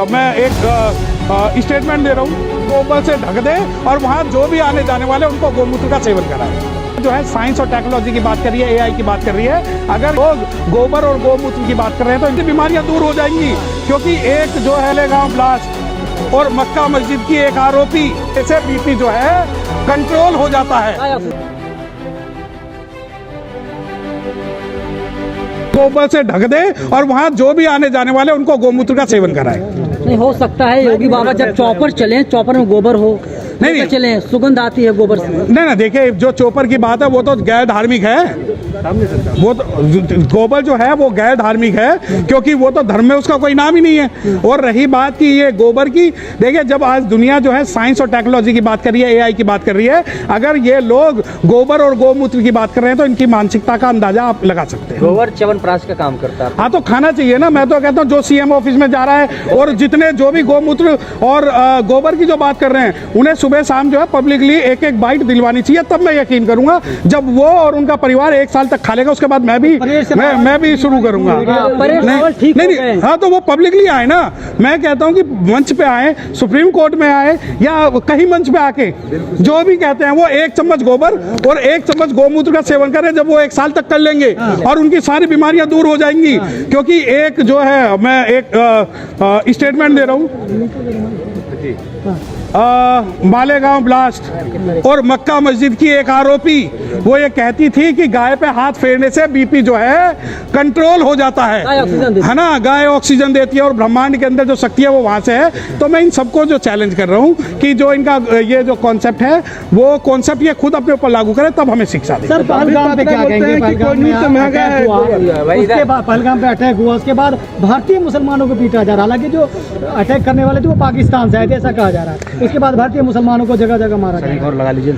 मैं एक स्टेटमेंट दे रहा हूँ, गोबर से ढक दे और वहाँ जो भी आने जाने वाले उनको गोमूत्र का सेवन कराए। जो है साइंस और टेक्नोलॉजी की बात कर रही है, एआई की बात कर रही है। अगर लोग गोबर और गोमूत्र की बात कर रहे हैं तो इनकी बीमारियां दूर हो जाएंगी, क्योंकि एक जो है लेगांव ब्लास्ट और मक्का मस्जिद की एक आरोपी ऐसे बीपी जो है कंट्रोल हो जाता है। गोबर से ढक दे और वहाँ जो भी आने जाने वाले उनको गोमूत्र का सेवन कराए। नहीं हो सकता है योगी बाबा जब चौपर चले, चौपर में गोबर हो, नहीं चले, सुगंध आती है गोबर से। नहीं देखिए, जो चौपर की बात है वो तो गैर धार्मिक है। वो तो गोबर जो है वो गैर धार्मिक है, क्योंकि वो तो धर्म में उसका कोई नाम ही नहीं है। और रही बात की ये गोबर की, देखिए जब आज दुनिया जो है साइंस और टेक्नोलॉजी की बात कर रही है, एआई की बात कर रही है, अगर ये लोग गोबर और गोमूत्र की बात कर रहे हैं तो इनकी मानसिकता का अंदाजा आप लगा सकते हैं। गोबर च्यवनप्राश का काम करता है। हाँ तो खाना चाहिए ना। मैं तो कहता हूँ जो सीएम ऑफिस में जा रहा है और जितने जो भी गोमूत्र और गोबर की जो बात कर रहे हैं, उन्हें सुबह शाम जो है पब्लिकली एक एक बाइट दिलवानी चाहिए, तब मैं यकीन करूंगा। जब वो और उनका परिवार 1 साल तक खा लेगा, उसके बाद मैं भी शुरू करूंगा। नहीं, हाँ तो वो पब्लिकली आए ना। मैं कहता हूँ कि मंच पे आए, सुप्रीम कोर्ट में आए या कहीं मंच पे आके जो भी कहते हैं वो 1 चम्मच गोबर और 1 चम्मच गोमूत्र का सेवन करें। जब वो 1 साल तक कर लेंगे और उनकी सारी बीमारियां दूर हो जाएंगी। क्योंकि एक जो है, मैं एक स्टेटमेंट दे रहा हूँ, मालेगांव ब्लास्ट और मक्का मस्जिद की एक आरोपी वो ये कहती थी कि गाय पे हाथ फेरने से बीपी जो है कंट्रोल हो जाता है ना। गाय ऑक्सीजन देती है और ब्रह्मांड के अंदर जो शक्ति है वो वहां से है। तो मैं इन सबको जो चैलेंज कर रहा हूँ कि जो इनका ये जो कॉन्सेप्ट है वो कॉन्सेप्ट ये खुद अपने ऊपर लागू करे, तब हमें शिक्षा दे। सर पहलगाम पे क्या कहेंगे? उसके बाद पहलगाम पे अटैक हुआ, उसके बाद भारतीय मुसलमानों को पीटा जा रहा। हालांकि जो अटैक करने वाले थे वो पाकिस्तान से आए थे, ऐसा कहा जा रहा है। उसके बाद भारतीय मुसलमानों को जगह जगह मारा जाए। और लगा लीजिए।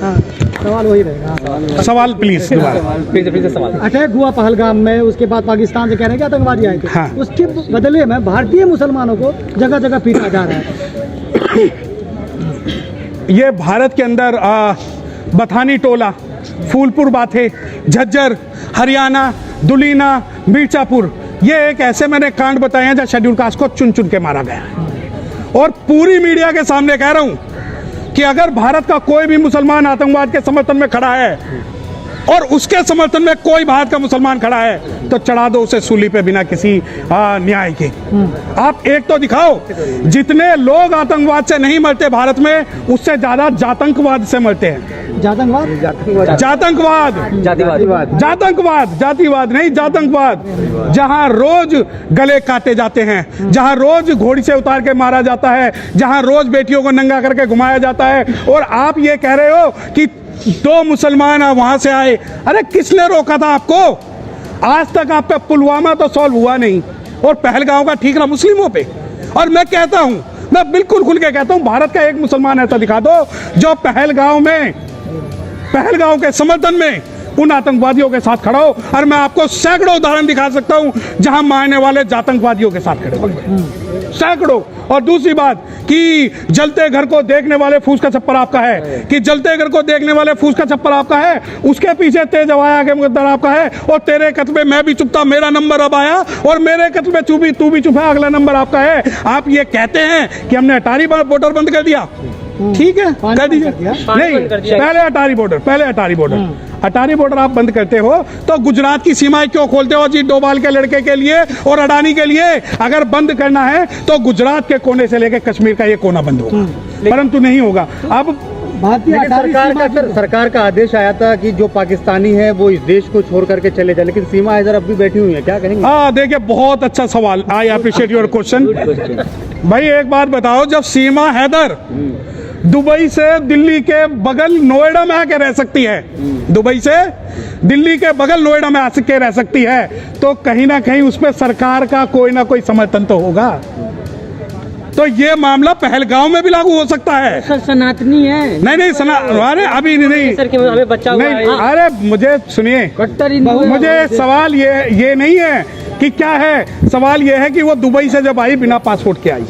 हाँ, सवाल वही रहेगा। सवाल प्लीज सवाल। अटैक हुआ पहलगाम में, उसके बाद पाकिस्तान से कह रहे हैं कि आतंकवादी आए थे। हाँ। उसके बदले में भारतीय मुसलमानों को जगह जगह पीटा जा रहा है। ये भारत के अंदर बथानी टोला, फूलपुर बाथे, झज्जर, हरियाणा, दुलीना, मिर्जापुर, ये एक ऐसे मैंने कांड बताए हैं जहाँ शेड्यूल कास्ट को चुन चुन के मारा गया है। और पूरी मीडिया के सामने कह रहा हूं कि अगर भारत का कोई भी मुसलमान आतंकवाद के समर्थन में खड़ा है और उसके समर्थन में कोई भारत का मुसलमान खड़ा है तो चढ़ा दो उसे सूली पे बिना किसी न्याय के। आप एक तो दिखाओ, जितने लोग आतंकवाद से नहीं मरते भारत में, उससे ज्यादा जातंकवाद से मरते हैं। जातंकवाद जातिवाद नहीं, जातंकवाद। जहां रोज गले काटे जाते हैं, जहां रोज घोड़ी से उतार के मारा जाता है, जहां रोज बेटियों को नंगा करके घुमाया जाता है, और आप ये कह रहे हो कि 2 मुसलमान वहां से आए। अरे किसने रोका था आपको? आज तक आप पे पुलवामा तो सॉल्व हुआ नहीं, और पहलगांव का ठीकरा मुस्लिमों पे। और मैं कहता हूं, मैं बिल्कुल खुल के कहता हूं, भारत का एक मुसलमान ऐसा दिखा दो जो पहलगांव के समर्थन में उन आतंकवादियों के साथ खड़ा हो। और मैं आपको सैकड़ों उदाहरण दिखा सकता हूं जहां मारने वाले आतंकवादियों के साथ खड़े होंगे, सैकड़ों। और दूसरी बात कि जलते घर को देखने वाले फूस का छप्पर आपका है, कि जलते घर को देखने वाले फूस का छप्पर आपका है, उसके पीछे तेज हवाया के मुकद्दर आपका है। और तेरे कत्ल में मैं भी चुप था, मेरा नंबर अब आया, और मेरे कत्ल में तू भी चुप है, अगला नंबर आपका है। आप ये कहते हैं कि हमने अटारी बॉर्डर बंद कर दिया, ठीक है, कर दीजिए। नहीं, पहले अटारी बॉर्डर अटारी बॉर्डर आप बंद करते हो तो गुजरात की सीमाएं क्यों खोलते हो? अजीत डोभाल के लड़के के लिए और अडानी के लिए। अगर बंद करना है तो गुजरात के कोने से लेकर कश्मीर का ये कोना बंद होगा, परंतु नहीं होगा। अब भारतीय सरकार का आदेश आया था कि जो पाकिस्तानी है वो इस देश को छोड़ करके चले जाए, लेकिन सीमा हैदर अब भी बैठी हुई है, क्या कहेंगे? हाँ देखिए, बहुत अच्छा सवाल। I appreciate your question. भाई एक बात बताओ, जब सीमा हैदर दुबई से दिल्ली के बगल नोएडा में आके रह सकती है, दुबई से दिल्ली के बगल नोएडा में आके रह सकती है, तो कहीं ना कहीं उस पर सरकार का कोई ना कोई समर्थन तो होगा। तो ये मामला पहलगांव में भी लागू हो सकता है। सर सनातनी है। नहीं अरे अभी नहीं सर के हमें बच्चा हुआ है। अरे मुझे सुनिए, मुझे सवाल ये नहीं है कि क्या है, सवाल ये है कि वो दुबई से जब आई बिना पासपोर्ट के आई,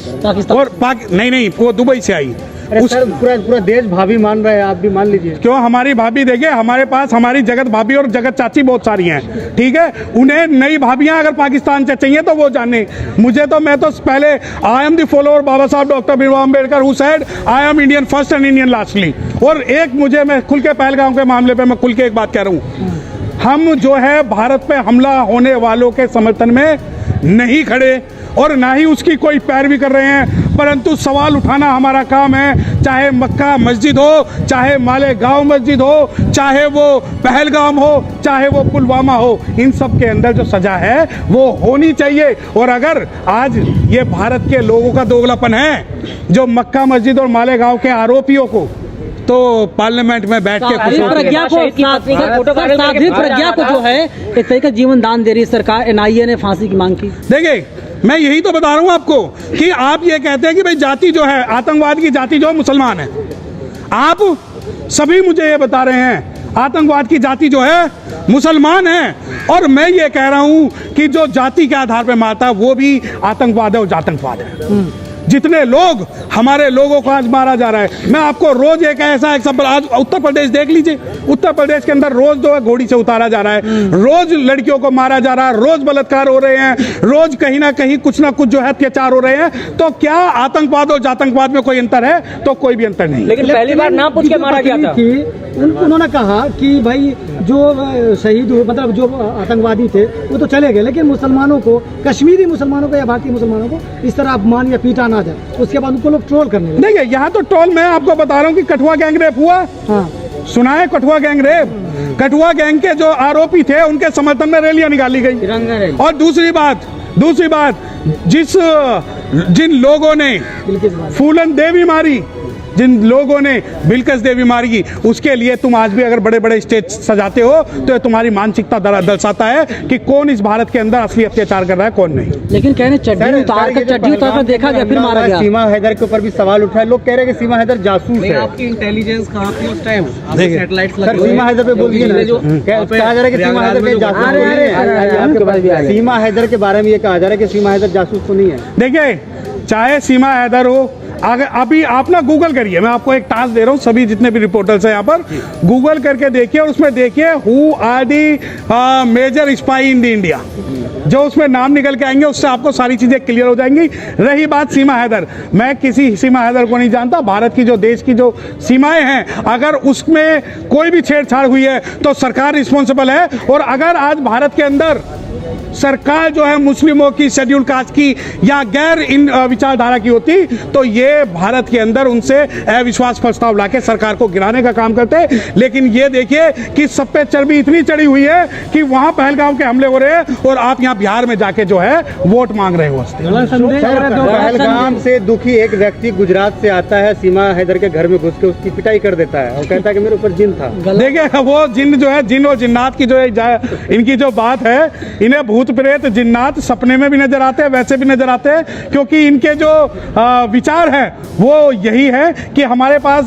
और नहीं वो दुबई से आई, उस पूरा देश भाभी मान रहा है, आप भी मान लीजिए। क्यों हमारी भाभी देखिए, हमारे पास हमारी जगत भाभी और जगत चाची बहुत सारी हैं, ठीक है। उन्हें नई भाभियां अगर पाकिस्तान से चाहिए तो वो जाने। मुझे तो मैं तो पहले आई एम द फॉलोअर बाबा साहब doctor Bhimrao Ambedkar who said I am Indian first and Indian lastly. और एक मुझे, मैं खुल के पहलगाम के मामले पे मैं खुल के एक बात कह रहा हूँ, हम जो है भारत पे हमला होने वालों के समर्थन में नहीं खड़े और ना ही उसकी कोई पैरवी कर रहे हैं, परंतु सवाल उठाना हमारा काम है। चाहे मक्का मस्जिद हो, चाहे मालेगांव मस्जिद हो, चाहे वो पहलगाम हो, चाहे वो पुलवामा हो, इन सब के अंदर जो सजा है वो होनी चाहिए। और अगर आज ये भारत के लोगों का दोगलापन है जो मक्का मस्जिद और मालेगांव के आरोपियों को तो पार्लियामेंट में बैठ के साध्वी प्रज्ञा को जो है एक तरह का जीवन दान दे रही है सरकार, एनआईए ने फांसी की मांग की। देखिए मैं यही तो बता रहा हूं आपको कि आप ये कहते हैं कि भाई जाति जो है, आतंकवाद की जाति जो है मुसलमान है। आप सभी मुझे ये बता रहे हैं आतंकवाद की जाति जो है मुसलमान है, और मैं ये कह रहा हूं कि जो जाति के आधार पर मारता है वो भी आतंकवाद है और जातंकवाद है। जितने लोग हमारे लोगों को आज मारा जा रहा है, मैं आपको रोज एक ऐसा एग्जाम्पल, आज उत्तर प्रदेश देख लीजिए, उत्तर प्रदेश के अंदर रोज जो है घोड़ी से उतारा जा रहा है, रोज लड़कियों को मारा जा रहा है, रोज बलात्कार हो रहे हैं, रोज कहीं ना कहीं कुछ ना कुछ जो है अत्याचार हो रहे हैं। तो क्या आतंकवाद और जातंकवाद में कोई अंतर है? तो कोई भी अंतर नहीं। लेकिन पहली बार नाम पूछ के मारा गया था। उन्होंने कहा कि भाई जो शहीद हुए, मतलब जो आतंकवादी थे वो तो चले गए, लेकिन मुसलमानों को, कश्मीरी मुसलमानों को या भारतीय मुसलमानों को इस तरह अपमान या पीटा ना जाए, उसके बाद उनको लोग ट्रोल करने लगे। देखिए यहाँ तो ट्रोल, मैं आपको बता रहा हूँ कि कठुआ गैंग रेप हुआ, हाँ सुना है Kathua gang rape? Kathua gang के जो आरोपी थे उनके समर्थन में रैलियां निकाली गई। और दूसरी बात जिन लोगों ने फूलन देवी मारी, जिन लोगों ने बिलकिस देवी मारी की, उसके लिए तुम आज भी अगर बड़े बड़े स्टेज सजाते हो तो ये तुम्हारी मानसिकता दर्शाता है कि कौन इस भारत के अंदर असली अत्याचार कर रहा है, कौन नहीं। लेकिन कहने चड्डी उतार कर देखा गया, फिर मारा गया। सीमा हैदर के ऊपर भी सवाल उठा है, लोग कह रहे हैं कि सीमा हैदर जासूस है। आपकी इंटेलिजेंस कहाँ थी उस टाइम? सैटेलाइट सर सीमा हैदर पे बोलिए ना, कहा जा रहा है कि सीमा हैदर के जासूस नहीं है। सीमा हैदर के बारे में ये कहा जा रहा है कि सीमा हैदर जासूस तो नहीं है। देखिए चाहे सीमा हैदर हो, अगर अभी आप ना गूगल करिए, मैं आपको एक टास्क दे रहा हूँ, सभी जितने भी रिपोर्टर्स हैं यहाँ पर गूगल करके देखिए और उसमें देखिए who are the major spy in the India, जो उसमें नाम निकल के आएंगे उससे आपको सारी चीजें क्लियर हो जाएंगी। रही बात सीमा हैदर, मैं किसी सीमा हैदर को नहीं जानता। भारत की जो देश की जो सीमाएं हैं, अगर उसमें कोई भी छेड़छाड़ हुई है तो सरकार रिस्पॉन्सिबल है। और अगर आज भारत के अंदर सरकार जो है मुस्लिमों की, शेड्यूल कास्ट की या गैर इन विचारधारा की होती तो ये भारत के अंदर उनसे अविश्वास प्रस्ताव लाके सरकार को गिराने का काम करते। लेकिन ये देखिए कि सब पे चर्बी इतनी चढ़ी हुई है कि वहां पहलगाम के हमले हो रहे हैं और आप यहाँ बिहार में जाके जो है वोट मांग रहे हो। पहलगाम से दुखी एक व्यक्ति गुजरात से आता है, सीमा हैदर के घर में घुस के उसकी पिटाई कर देता है और कहता है कि मेरे ऊपर जिन था। देखिए वो जिन जो है, जिन और जिन्नात की जो है इनकी जो बात है, इन्हें भूत प्रेत जिन्नात सपने में भी नजर आते हैं, वैसे भी नजर आते हैं, क्योंकि इनके जो विचार है वो यही है कि हमारे पास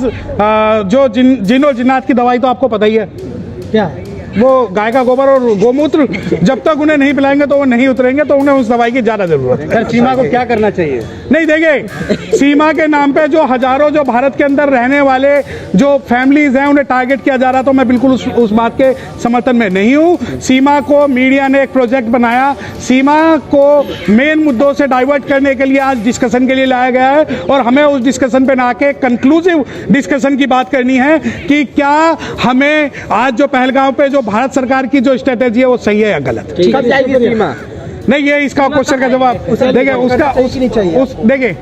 जो जिन और जिन्नात की दवाई तो आपको पता ही है क्या है, वो गाय का गोबर और गोमूत्र जब तक उन्हें नहीं पिलाएंगे तो वो नहीं उतरेंगे, तो उन्हें उस दवाई की ज्यादा जरूरत है। सर सीमा को क्या करना चाहिए? नहीं देखिए, सीमा के नाम पे जो हजारों जो भारत के अंदर रहने वाले जो फैमिलीज हैं उन्हें टारगेट किया जा रहा, तो मैं बिल्कुल उस बात के समर्थन में नहीं हूं। सीमा को मीडिया ने एक प्रोजेक्ट बनाया, सीमा को मेन मुद्दों से डाइवर्ट करने के लिए आज डिस्कशन के लिए लाया गया है और हमें उस डिस्कशन पे ना के कंक्लूसिव डिस्कशन की बात करनी है कि क्या हमें आज जो पहलगाम पे जो भारत सरकार की जो स्ट्रेटेजी है वो सही है या गलत। कब जाएगी सीमा? नहीं, ये इसका क्वेश्चन का जवाब देखिए, उसका देखिए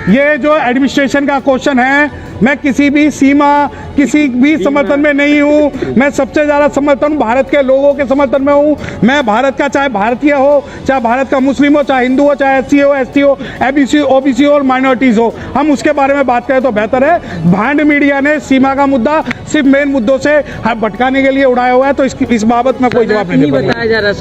ये जो एडमिनिस्ट्रेशन का क्वेश्चन है, मैं किसी भी समर्थन में नहीं हूँ। मैं सबसे ज्यादा समर्थन भारत के लोगों के समर्थन में हूँ। मैं भारत का, चाहे भारतीय हो, चाहे भारत का मुस्लिम हो, चाहे हिंदू हो, चाहे एससी हो, एसटी हो, एबीसी, ओबीसी हो और माइनॉरिटीज हो, हम उसके बारे में बात करें तो बेहतर है। भांड मीडिया ने सीमा का मुद्दा सिर्फ मेन मुद्दों से भटकाने के लिए उड़ाया हुआ है, तो इस बाबत में कोई जवाब नहीं बताया जा रहा है।